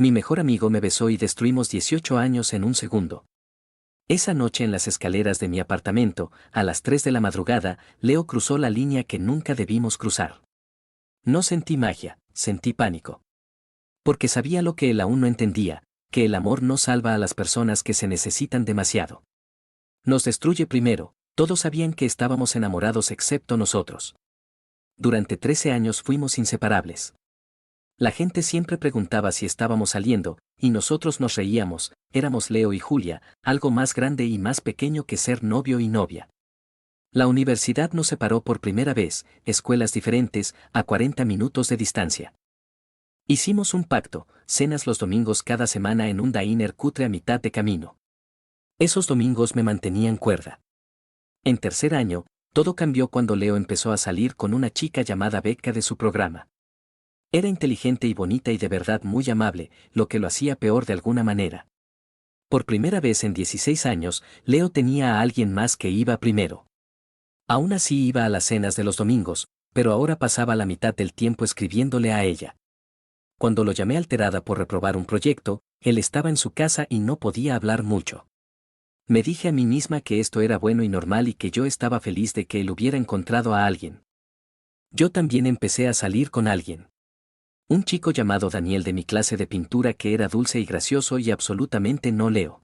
Mi mejor amigo me besó y destruimos 18 años en un segundo. Esa noche en las escaleras de mi apartamento, a las 3 de la madrugada, Leo cruzó la línea que nunca debimos cruzar. No sentí magia, sentí pánico. Porque sabía lo que él aún no entendía, que el amor no salva a las personas que se necesitan demasiado. Nos destruye primero. Todos sabían que estábamos enamorados excepto nosotros. Durante 13 años fuimos inseparables. La gente siempre preguntaba si estábamos saliendo, y nosotros nos reíamos. Éramos Leo y Julia, algo más grande y más pequeño que ser novio y novia. La universidad nos separó por primera vez, escuelas diferentes, a 40 minutos de distancia. Hicimos un pacto, cenas los domingos cada semana en un diner cutre a mitad de camino. Esos domingos me mantenían cuerda. En tercer año, todo cambió cuando Leo empezó a salir con una chica llamada Becca de su programa. Era inteligente y bonita y de verdad muy amable, lo que lo hacía peor de alguna manera. Por primera vez en 16 años, Leo tenía a alguien más que iba primero. Aún así iba a las cenas de los domingos, pero ahora pasaba la mitad del tiempo escribiéndole a ella. Cuando lo llamé alterada por reprobar un proyecto, él estaba en su casa y no podía hablar mucho. Me dije a mí misma que esto era bueno y normal y que yo estaba feliz de que él hubiera encontrado a alguien. Yo también empecé a salir con alguien. Un chico llamado Daniel de mi clase de pintura que era dulce y gracioso y absolutamente no Leo.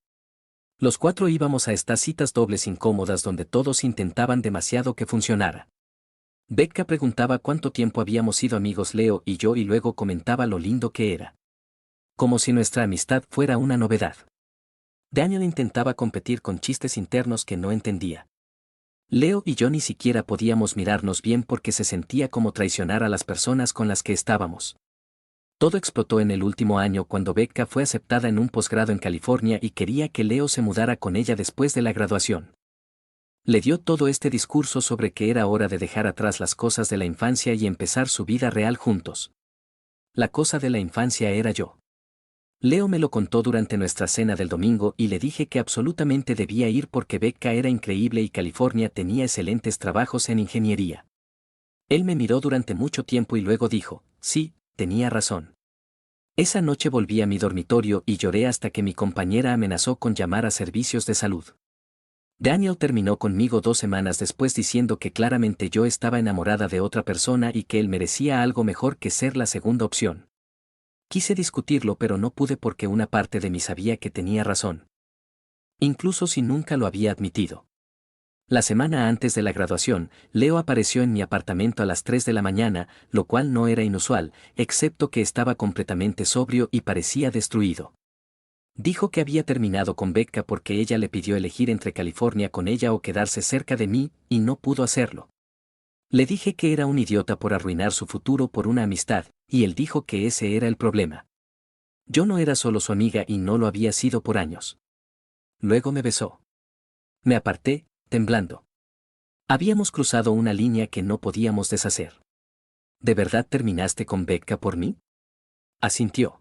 Los cuatro íbamos a estas citas dobles incómodas donde todos intentaban demasiado que funcionara. Becca preguntaba cuánto tiempo habíamos sido amigos Leo y yo y luego comentaba lo lindo que era. Como si nuestra amistad fuera una novedad. Daniel intentaba competir con chistes internos que no entendía. Leo y yo ni siquiera podíamos mirarnos bien porque se sentía como traicionar a las personas con las que estábamos. Todo explotó en el último año cuando Becca fue aceptada en un posgrado en California y quería que Leo se mudara con ella después de la graduación. Le dio todo este discurso sobre que era hora de dejar atrás las cosas de la infancia y empezar su vida real juntos. La cosa de la infancia era yo. Leo me lo contó durante nuestra cena del domingo y le dije que absolutamente debía ir porque Becca era increíble y California tenía excelentes trabajos en ingeniería. Él me miró durante mucho tiempo y luego dijo, sí, tenía razón. Esa noche volví a mi dormitorio y lloré hasta que mi compañera amenazó con llamar a servicios de salud. Daniel terminó conmigo 2 semanas después diciendo que claramente yo estaba enamorada de otra persona y que él merecía algo mejor que ser la segunda opción. Quise discutirlo pero no pude porque una parte de mí sabía que tenía razón. Incluso si nunca lo había admitido. La semana antes de la graduación, Leo apareció en mi apartamento a las 3 de la mañana, lo cual no era inusual, excepto que estaba completamente sobrio y parecía destruido. Dijo que había terminado con Becca porque ella le pidió elegir entre California con ella o quedarse cerca de mí, y no pudo hacerlo. Le dije que era un idiota por arruinar su futuro por una amistad, y él dijo que ese era el problema. Yo no era solo su amiga y no lo había sido por años. Luego me besó. Me aparté, temblando. Habíamos cruzado una línea que no podíamos deshacer. ¿De verdad terminaste con Becca por mí? Asintió.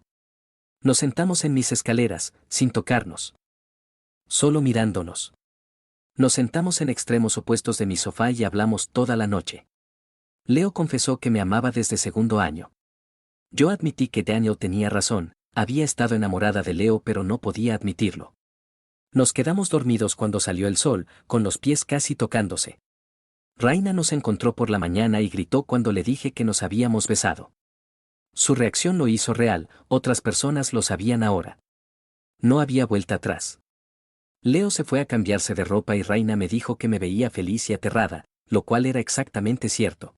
Nos sentamos en mis escaleras, sin tocarnos. Solo mirándonos. Nos sentamos en extremos opuestos de mi sofá y hablamos toda la noche. Leo confesó que me amaba desde segundo año. Yo admití que Daniel tenía razón, había estado enamorada de Leo pero no podía admitirlo. Nos quedamos dormidos cuando salió el sol, con los pies casi tocándose. Raina nos encontró por la mañana y gritó cuando le dije que nos habíamos besado. Su reacción lo hizo real, otras personas lo sabían ahora. No había vuelta atrás. Leo se fue a cambiarse de ropa y Raina me dijo que me veía feliz y aterrada, lo cual era exactamente cierto.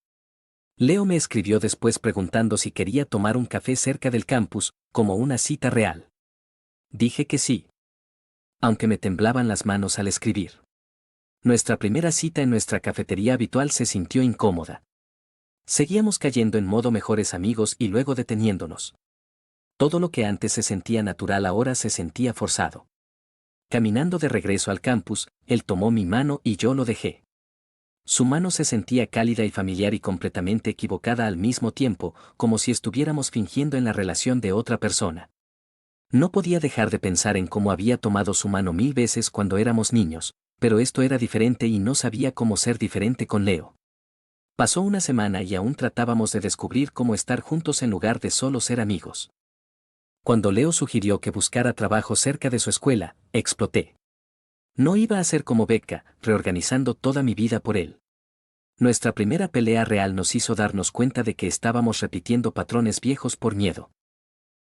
Leo me escribió después preguntando si quería tomar un café cerca del campus, como una cita real. Dije que sí. Aunque me temblaban las manos al escribir. Nuestra primera cita en nuestra cafetería habitual se sintió incómoda. Seguíamos cayendo en modo mejores amigos y luego deteniéndonos. Todo lo que antes se sentía natural ahora se sentía forzado. Caminando de regreso al campus, él tomó mi mano y yo lo dejé. Su mano se sentía cálida y familiar y completamente equivocada al mismo tiempo, como si estuviéramos fingiendo en la relación de otra persona. No podía dejar de pensar en cómo había tomado su mano 1000 veces cuando éramos niños, pero esto era diferente y no sabía cómo ser diferente con Leo. Pasó una semana y aún tratábamos de descubrir cómo estar juntos en lugar de solo ser amigos. Cuando Leo sugirió que buscara trabajo cerca de su escuela, exploté. No iba a ser como Becca, reorganizando toda mi vida por él. Nuestra primera pelea real nos hizo darnos cuenta de que estábamos repitiendo patrones viejos por miedo.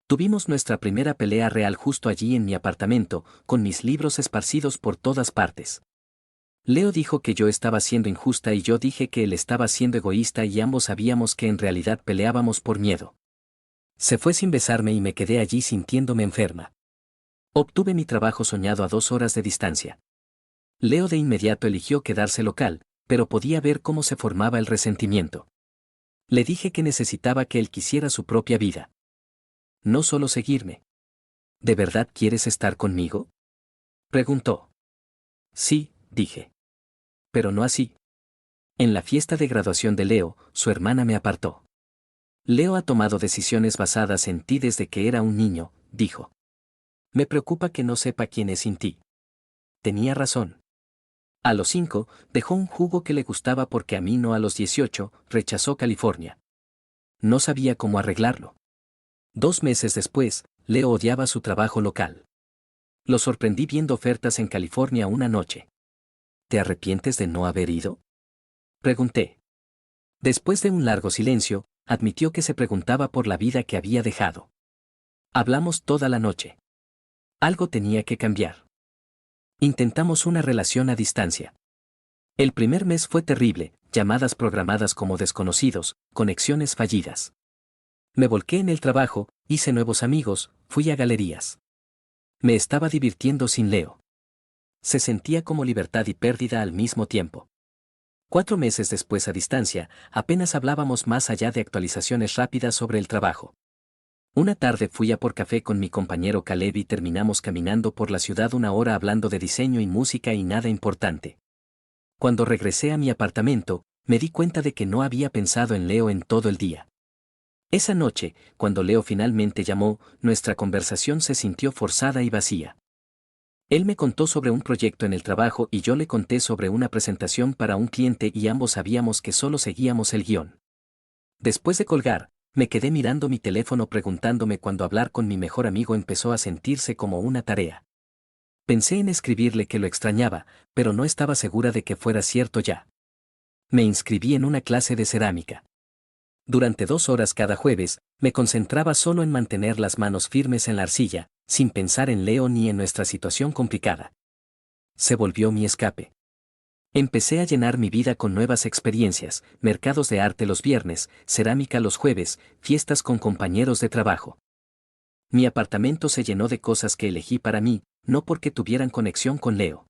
Tuvimos nuestra primera pelea real justo allí en mi apartamento, con mis libros esparcidos por todas partes. Leo dijo que yo estaba siendo injusta y yo dije que él estaba siendo egoísta y ambos sabíamos que en realidad peleábamos por miedo. Se fue sin besarme y me quedé allí sintiéndome enferma. Obtuve mi trabajo soñado a 2 horas de distancia. Leo de inmediato eligió quedarse local, pero podía ver cómo se formaba el resentimiento. Le dije que necesitaba que él quisiera su propia vida. No solo seguirme. ¿De verdad quieres estar conmigo?, preguntó. Sí, dije. Pero no así. En la fiesta de graduación de Leo, su hermana me apartó. Leo ha tomado decisiones basadas en ti desde que era un niño, dijo. Me preocupa que no sepa quién es sin ti. Tenía razón. A los 5, dejó un jugo que le gustaba porque a mí no. A los 18, rechazó California. No sabía cómo arreglarlo. 2 meses después, Leo odiaba su trabajo local. Lo sorprendí viendo ofertas en California una noche. ¿Te arrepientes de no haber ido?, pregunté. Después de un largo silencio, admitió que se preguntaba por la vida que había dejado. Hablamos toda la noche. Algo tenía que cambiar. Intentamos una relación a distancia. El primer mes fue terrible, llamadas programadas como desconocidos, conexiones fallidas. Me volqué en el trabajo, hice nuevos amigos, fui a galerías. Me estaba divirtiendo sin Leo. Se sentía como libertad y pérdida al mismo tiempo. 4 meses después a distancia, apenas hablábamos más allá de actualizaciones rápidas sobre el trabajo. Una tarde fui a por café con mi compañero Caleb y terminamos caminando por la ciudad 1 hora hablando de diseño y música y nada importante. Cuando regresé a mi apartamento, me di cuenta de que no había pensado en Leo en todo el día. Esa noche, cuando Leo finalmente llamó, nuestra conversación se sintió forzada y vacía. Él me contó sobre un proyecto en el trabajo y yo le conté sobre una presentación para un cliente y ambos sabíamos que solo seguíamos el guión. Después de colgar, me quedé mirando mi teléfono preguntándome cuando hablar con mi mejor amigo empezó a sentirse como una tarea. Pensé en escribirle que lo extrañaba, pero no estaba segura de que fuera cierto ya. Me inscribí en una clase de cerámica. Durante 2 horas cada jueves, me concentraba solo en mantener las manos firmes en la arcilla, sin pensar en Leo ni en nuestra situación complicada. Se volvió mi escape. Empecé a llenar mi vida con nuevas experiencias, mercados de arte los viernes, cerámica los jueves, fiestas con compañeros de trabajo. Mi apartamento se llenó de cosas que elegí para mí, no porque tuvieran conexión con Leo.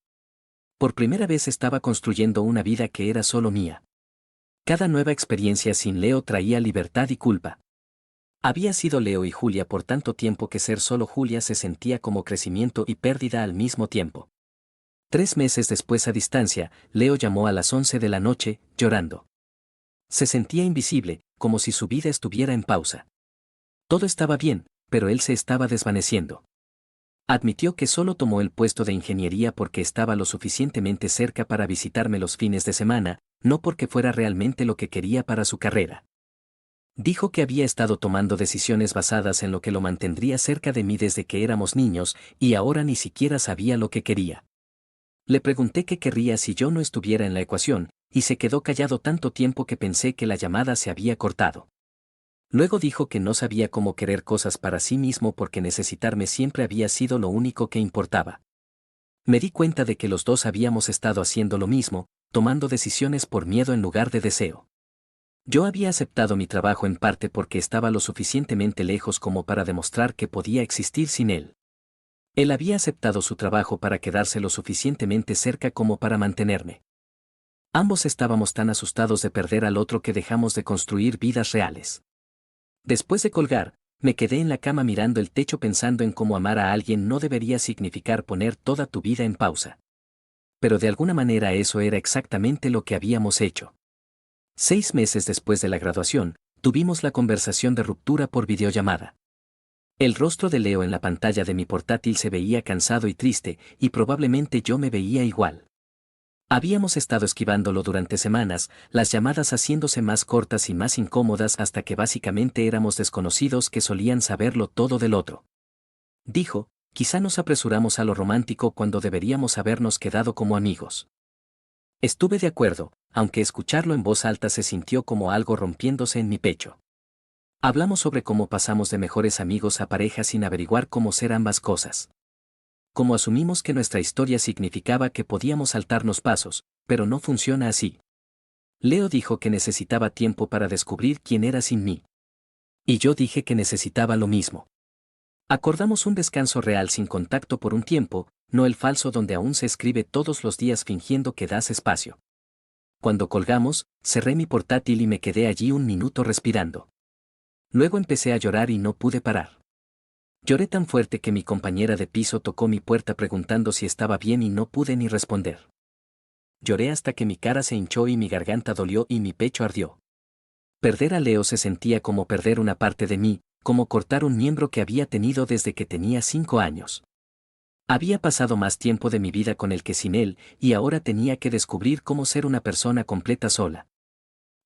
Por primera vez estaba construyendo una vida que era solo mía. Cada nueva experiencia sin Leo traía libertad y culpa. Había sido Leo y Julia por tanto tiempo que ser solo Julia se sentía como crecimiento y pérdida al mismo tiempo. 3 meses después a distancia, Leo llamó a las 11 de la noche, llorando. Se sentía invisible, como si su vida estuviera en pausa. Todo estaba bien, pero él se estaba desvaneciendo. Admitió que solo tomó el puesto de ingeniería porque estaba lo suficientemente cerca para visitarme los fines de semana, no porque fuera realmente lo que quería para su carrera. Dijo que había estado tomando decisiones basadas en lo que lo mantendría cerca de mí desde que éramos niños, y ahora ni siquiera sabía lo que quería. Le pregunté qué querría si yo no estuviera en la ecuación, y se quedó callado tanto tiempo que pensé que la llamada se había cortado. Luego dijo que no sabía cómo querer cosas para sí mismo porque necesitarme siempre había sido lo único que importaba. Me di cuenta de que los dos habíamos estado haciendo lo mismo, tomando decisiones por miedo en lugar de deseo. Yo había aceptado mi trabajo en parte porque estaba lo suficientemente lejos como para demostrar que podía existir sin él. Él había aceptado su trabajo para quedarse lo suficientemente cerca como para mantenerme. Ambos estábamos tan asustados de perder al otro que dejamos de construir vidas reales. Después de colgar, me quedé en la cama mirando el techo pensando en cómo amar a alguien no debería significar poner toda tu vida en pausa. Pero de alguna manera eso era exactamente lo que habíamos hecho. 6 meses después de la graduación, tuvimos la conversación de ruptura por videollamada. El rostro de Leo en la pantalla de mi portátil se veía cansado y triste, y probablemente yo me veía igual. Habíamos estado esquivándolo durante semanas, las llamadas haciéndose más cortas y más incómodas hasta que básicamente éramos desconocidos que solían saberlo todo del otro. Dijo, quizá nos apresuramos a lo romántico cuando deberíamos habernos quedado como amigos. Estuve de acuerdo, aunque escucharlo en voz alta se sintió como algo rompiéndose en mi pecho. Hablamos sobre cómo pasamos de mejores amigos a pareja sin averiguar cómo ser ambas cosas. Cómo asumimos que nuestra historia significaba que podíamos saltarnos pasos, pero no funciona así. Leo dijo que necesitaba tiempo para descubrir quién era sin mí. Y yo dije que necesitaba lo mismo. Acordamos un descanso real sin contacto por un tiempo, no el falso donde aún se escribe todos los días fingiendo que das espacio. Cuando colgamos, cerré mi portátil y me quedé allí un minuto respirando. Luego empecé a llorar y no pude parar. Lloré tan fuerte que mi compañera de piso tocó mi puerta preguntando si estaba bien y no pude ni responder. Lloré hasta que mi cara se hinchó y mi garganta dolió y mi pecho ardió. Perder a Leo se sentía como perder una parte de mí, como cortar un miembro que había tenido desde que tenía 5 años. Había pasado más tiempo de mi vida con él que sin él, y ahora tenía que descubrir cómo ser una persona completa sola.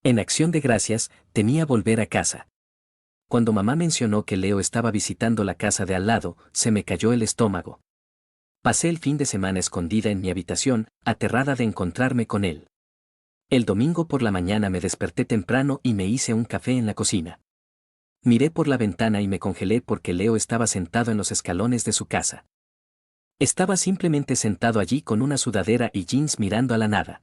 En acción de gracias, temía volver a casa. Cuando mamá mencionó que Leo estaba visitando la casa de al lado, se me cayó el estómago. Pasé el fin de semana escondida en mi habitación, aterrada de encontrarme con él. El domingo por la mañana me desperté temprano y me hice un café en la cocina. Miré por la ventana y me congelé porque Leo estaba sentado en los escalones de su casa. Estaba simplemente sentado allí con una sudadera y jeans mirando a la nada.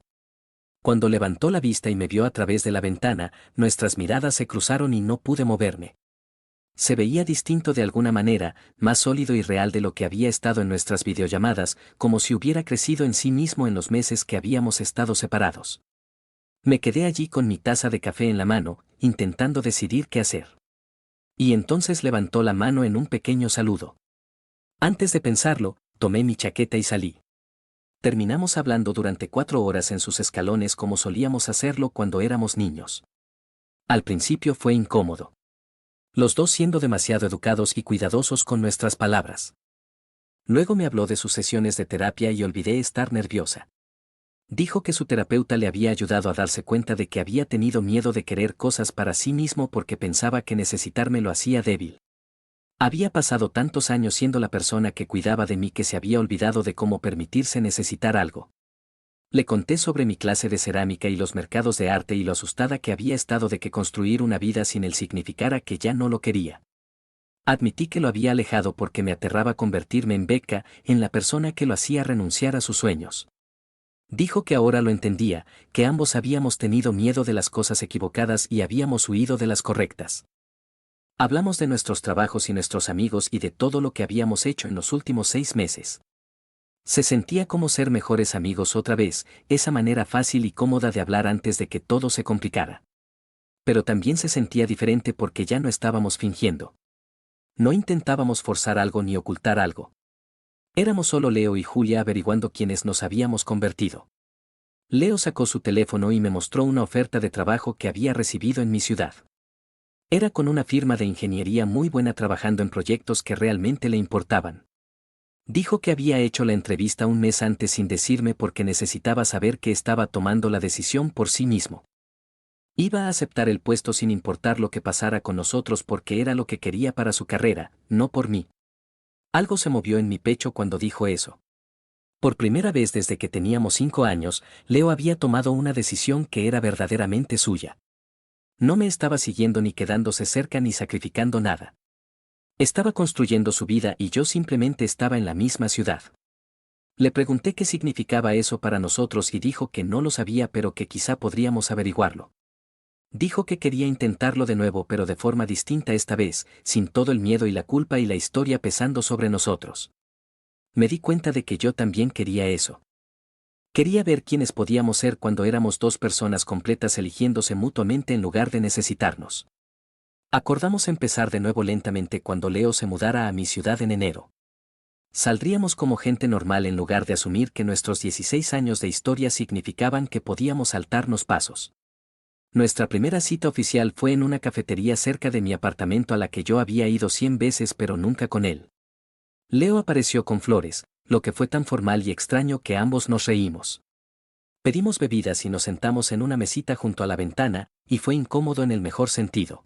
Cuando levantó la vista y me vio a través de la ventana, nuestras miradas se cruzaron y no pude moverme. Se veía distinto de alguna manera, más sólido y real de lo que había estado en nuestras videollamadas, como si hubiera crecido en sí mismo en los meses que habíamos estado separados. Me quedé allí con mi taza de café en la mano, intentando decidir qué hacer. Y entonces levantó la mano en un pequeño saludo. Antes de pensarlo, tomé mi chaqueta y salí. Terminamos hablando durante 4 horas en sus escalones como solíamos hacerlo cuando éramos niños. Al principio fue incómodo. Los dos siendo demasiado educados y cuidadosos con nuestras palabras. Luego me habló de sus sesiones de terapia y olvidé estar nerviosa. Dijo que su terapeuta le había ayudado a darse cuenta de que había tenido miedo de querer cosas para sí mismo porque pensaba que necesitarme lo hacía débil. Había pasado tantos años siendo la persona que cuidaba de mí que se había olvidado de cómo permitirse necesitar algo. Le conté sobre mi clase de cerámica y los mercados de arte y lo asustada que había estado de que construir una vida sin él significara que ya no lo quería. Admití que lo había alejado porque me aterraba convertirme en Becca, en la persona que lo hacía renunciar a sus sueños. Dijo que ahora lo entendía, que ambos habíamos tenido miedo de las cosas equivocadas y habíamos huido de las correctas. Hablamos de nuestros trabajos y nuestros amigos y de todo lo que habíamos hecho en los últimos 6 meses. Se sentía como ser mejores amigos otra vez, esa manera fácil y cómoda de hablar antes de que todo se complicara. Pero también se sentía diferente porque ya no estábamos fingiendo. No intentábamos forzar algo ni ocultar algo. Éramos solo Leo y Julia averiguando quiénes nos habíamos convertido. Leo sacó su teléfono y me mostró una oferta de trabajo que había recibido en mi ciudad. Era con una firma de ingeniería muy buena trabajando en proyectos que realmente le importaban. Dijo que había hecho la entrevista un mes antes sin decirme porque necesitaba saber que estaba tomando la decisión por sí mismo. Iba a aceptar el puesto sin importar lo que pasara con nosotros porque era lo que quería para su carrera, no por mí. Algo se movió en mi pecho cuando dijo eso. Por primera vez desde que teníamos 5 años, Leo había tomado una decisión que era verdaderamente suya. No me estaba siguiendo ni quedándose cerca ni sacrificando nada. Estaba construyendo su vida y yo simplemente estaba en la misma ciudad. Le pregunté qué significaba eso para nosotros y dijo que no lo sabía pero que quizá podríamos averiguarlo. Dijo que quería intentarlo de nuevo pero de forma distinta esta vez, sin todo el miedo y la culpa y la historia pesando sobre nosotros. Me di cuenta de que yo también quería eso. Quería ver quiénes podíamos ser cuando éramos 2 personas completas eligiéndose mutuamente en lugar de necesitarnos. Acordamos empezar de nuevo lentamente cuando Leo se mudara a mi ciudad en enero. Saldríamos como gente normal en lugar de asumir que nuestros 16 años de historia significaban que podíamos saltarnos pasos. Nuestra primera cita oficial fue en una cafetería cerca de mi apartamento a la que yo había ido 100 veces pero nunca con él. Leo apareció con flores, lo que fue tan formal y extraño que ambos nos reímos. Pedimos bebidas y nos sentamos en una mesita junto a la ventana, y fue incómodo en el mejor sentido.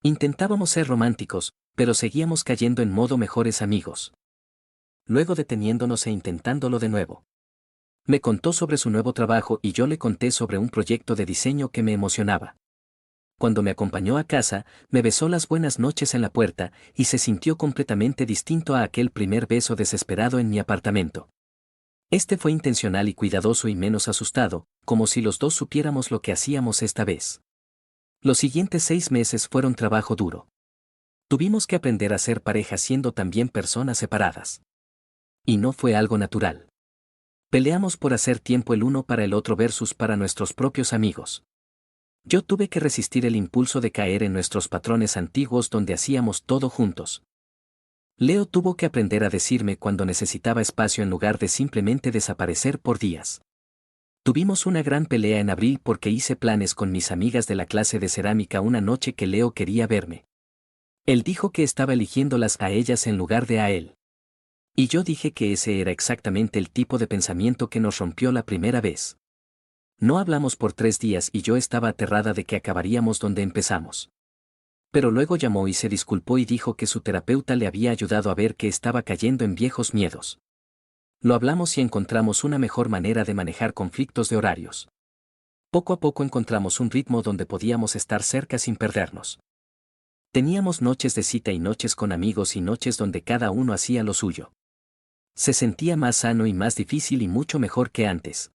Intentábamos ser románticos, Pero seguíamos cayendo en modo mejores amigos. Luego deteniéndonos e intentándolo de nuevo. Me contó sobre su nuevo trabajo y yo le conté sobre un proyecto de diseño que me emocionaba. Cuando me acompañó a casa, me besó las buenas noches en la puerta y se sintió completamente distinto a aquel primer beso desesperado en mi apartamento. Este fue intencional y cuidadoso y menos asustado, como si los dos supiéramos lo que hacíamos esta vez. Los siguientes 6 meses fueron trabajo duro. Tuvimos que aprender a ser pareja siendo también personas separadas. Y no fue algo natural. Peleamos por hacer tiempo el uno para el otro versus para nuestros propios amigos. Yo tuve que resistir el impulso de caer en nuestros patrones antiguos donde hacíamos todo juntos. Leo tuvo que aprender a decirme cuando necesitaba espacio en lugar de simplemente desaparecer por días. Tuvimos una gran pelea en abril porque hice planes con mis amigas de la clase de cerámica una noche que Leo quería verme. Él dijo que estaba eligiéndolas a ellas en lugar de a él. Y yo dije que ese era exactamente el tipo de pensamiento que nos rompió la primera vez. No hablamos por 3 días y yo estaba aterrada de que acabaríamos donde empezamos. Pero luego llamó y se disculpó y dijo que su terapeuta le había ayudado a ver que estaba cayendo en viejos miedos. Lo hablamos y encontramos una mejor manera de manejar conflictos de horarios. Poco a poco encontramos un ritmo donde podíamos estar cerca sin perdernos. Teníamos noches de cita y noches con amigos y noches donde cada uno hacía lo suyo. Se sentía más sano y más difícil y mucho mejor que antes.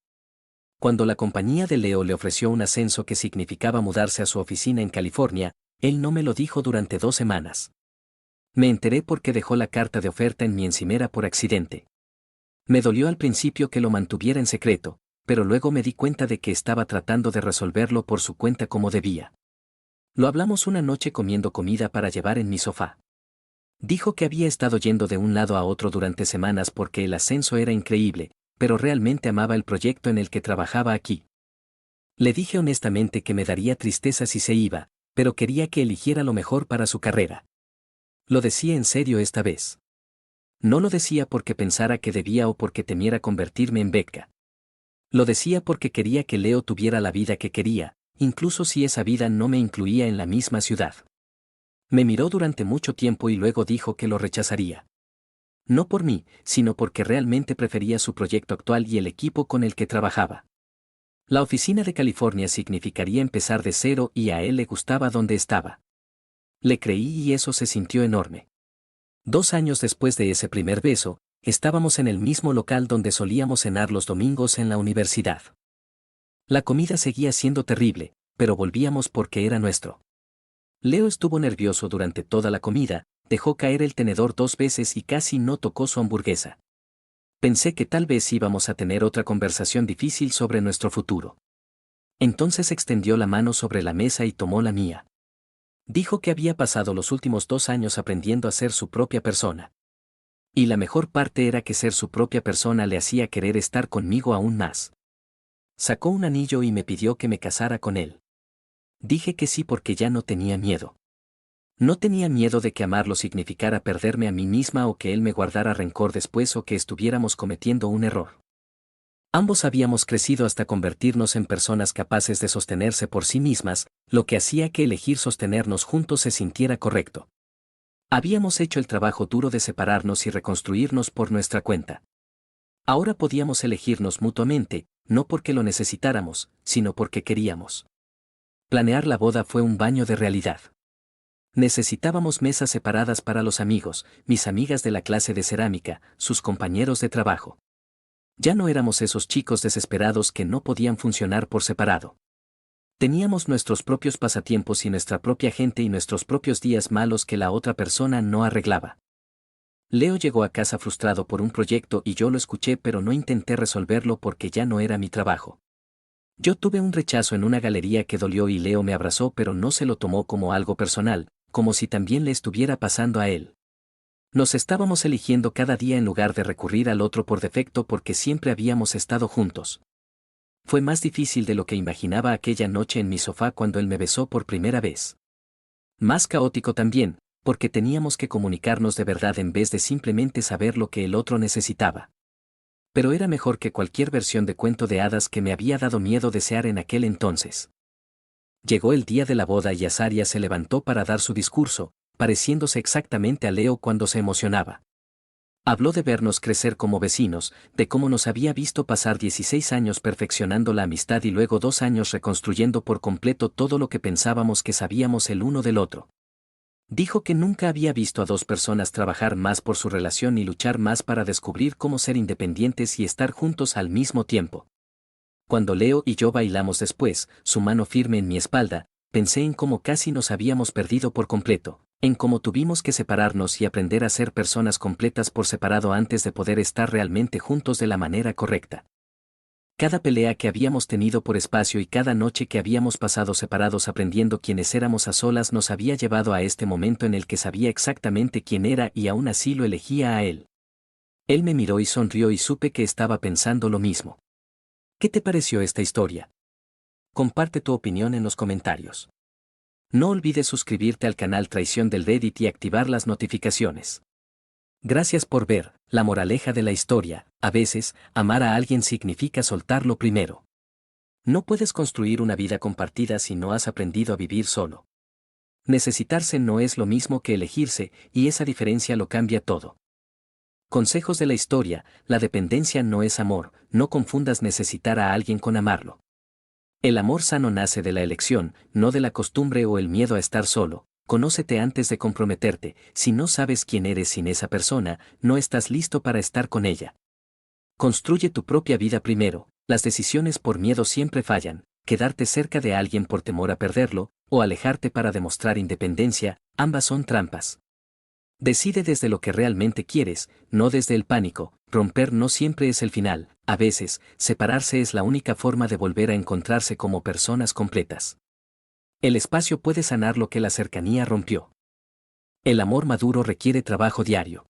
Cuando la compañía de Leo le ofreció un ascenso que significaba mudarse a su oficina en California, él no me lo dijo durante 2 semanas. Me enteré porque dejó la carta de oferta en mi encimera por accidente. Me dolió al principio que lo mantuviera en secreto, pero luego me di cuenta de que estaba tratando de resolverlo por su cuenta como debía. Lo hablamos una noche comiendo comida para llevar en mi sofá. Dijo que había estado yendo de un lado a otro durante semanas porque el ascenso era increíble, pero realmente amaba el proyecto en el que trabajaba aquí. Le dije honestamente que me daría tristeza si se iba, pero quería que eligiera lo mejor para su carrera. Lo decía en serio esta vez. No lo decía porque pensara que debía o porque temiera convertirme en beca. Lo decía porque quería que Leo tuviera la vida que quería, incluso si esa vida no me incluía en la misma ciudad. Me miró durante mucho tiempo y luego dijo que lo rechazaría. No por mí, sino porque realmente prefería su proyecto actual y el equipo con el que trabajaba. La oficina de California significaría empezar de cero y a él le gustaba donde estaba. Le creí y eso se sintió enorme. 2 años después de ese primer beso, estábamos en el mismo local donde solíamos cenar los domingos en la universidad. La comida seguía siendo terrible, pero volvíamos porque era nuestro. Leo estuvo nervioso durante toda la comida, dejó caer el tenedor 2 veces y casi no tocó su hamburguesa. Pensé que tal vez íbamos a tener otra conversación difícil sobre nuestro futuro. Entonces extendió la mano sobre la mesa y tomó la mía. Dijo que había pasado los últimos 2 años aprendiendo a ser su propia persona. Y la mejor parte era que ser su propia persona le hacía querer estar conmigo aún más. Sacó un anillo y me pidió que me casara con él. Dije que sí porque ya no tenía miedo. No tenía miedo de que amarlo significara perderme a mí misma o que él me guardara rencor después o que estuviéramos cometiendo un error. Ambos habíamos crecido hasta convertirnos en personas capaces de sostenerse por sí mismas, lo que hacía que elegir sostenernos juntos se sintiera correcto. Habíamos hecho el trabajo duro de separarnos y reconstruirnos por nuestra cuenta. Ahora podíamos elegirnos mutuamente, no porque lo necesitáramos, sino porque queríamos. Planear la boda fue un baño de realidad. Necesitábamos mesas separadas para los amigos, mis amigas de la clase de cerámica, sus compañeros de trabajo. Ya no éramos esos chicos desesperados que no podían funcionar por separado. Teníamos nuestros propios pasatiempos y nuestra propia gente y nuestros propios días malos que la otra persona no arreglaba. Leo llegó a casa frustrado por un proyecto y yo lo escuché pero no intenté resolverlo porque ya no era mi trabajo. Yo tuve un rechazo en una galería que dolió y Leo me abrazó pero no se lo tomó como algo personal, como si también le estuviera pasando a él. Nos estábamos eligiendo cada día en lugar de recurrir al otro por defecto porque siempre habíamos estado juntos. Fue más difícil de lo que imaginaba aquella noche en mi sofá cuando él me besó por primera vez. Más caótico también, porque teníamos que comunicarnos de verdad en vez de simplemente saber lo que el otro necesitaba. Pero era mejor que cualquier versión de cuento de hadas que me había dado miedo desear en aquel entonces. Llegó el día de la boda y Azaria se levantó para dar su discurso, pareciéndose exactamente a Leo cuando se emocionaba. Habló de vernos crecer como vecinos, de cómo nos había visto pasar 16 años perfeccionando la amistad y luego 2 años reconstruyendo por completo todo lo que pensábamos que sabíamos el uno del otro. Dijo que nunca había visto a dos personas trabajar más por su relación y luchar más para descubrir cómo ser independientes y estar juntos al mismo tiempo. Cuando Leo y yo bailamos después, su mano firme en mi espalda, pensé en cómo casi nos habíamos perdido por completo, en cómo tuvimos que separarnos y aprender a ser personas completas por separado antes de poder estar realmente juntos de la manera correcta. Cada pelea que habíamos tenido por espacio y cada noche que habíamos pasado separados aprendiendo quiénes éramos a solas nos había llevado a este momento en el que sabía exactamente quién era y aún así lo elegía a él. Él me miró y sonrió y supe que estaba pensando lo mismo. ¿Qué te pareció esta historia? Comparte tu opinión en los comentarios. No olvides suscribirte al canal Traición del Reddit y activar las notificaciones. Gracias por ver. La moraleja de la historia: a veces, amar a alguien significa soltarlo primero. No puedes construir una vida compartida si no has aprendido a vivir solo. Necesitarse no es lo mismo que elegirse, y esa diferencia lo cambia todo. Consejos de la historia: la dependencia no es amor, no confundas necesitar a alguien con amarlo. El amor sano nace de la elección, no de la costumbre o el miedo a estar solo. Conócete antes de comprometerte. Si no sabes quién eres sin esa persona, no estás listo para estar con ella. Construye tu propia vida primero. Las decisiones por miedo siempre fallan. Quedarte cerca de alguien por temor a perderlo, o alejarte para demostrar independencia, ambas son trampas. Decide desde lo que realmente quieres, no desde el pánico. Romper no siempre es el final. A veces, separarse es la única forma de volver a encontrarse como personas completas. El espacio puede sanar lo que la cercanía rompió. El amor maduro requiere trabajo diario.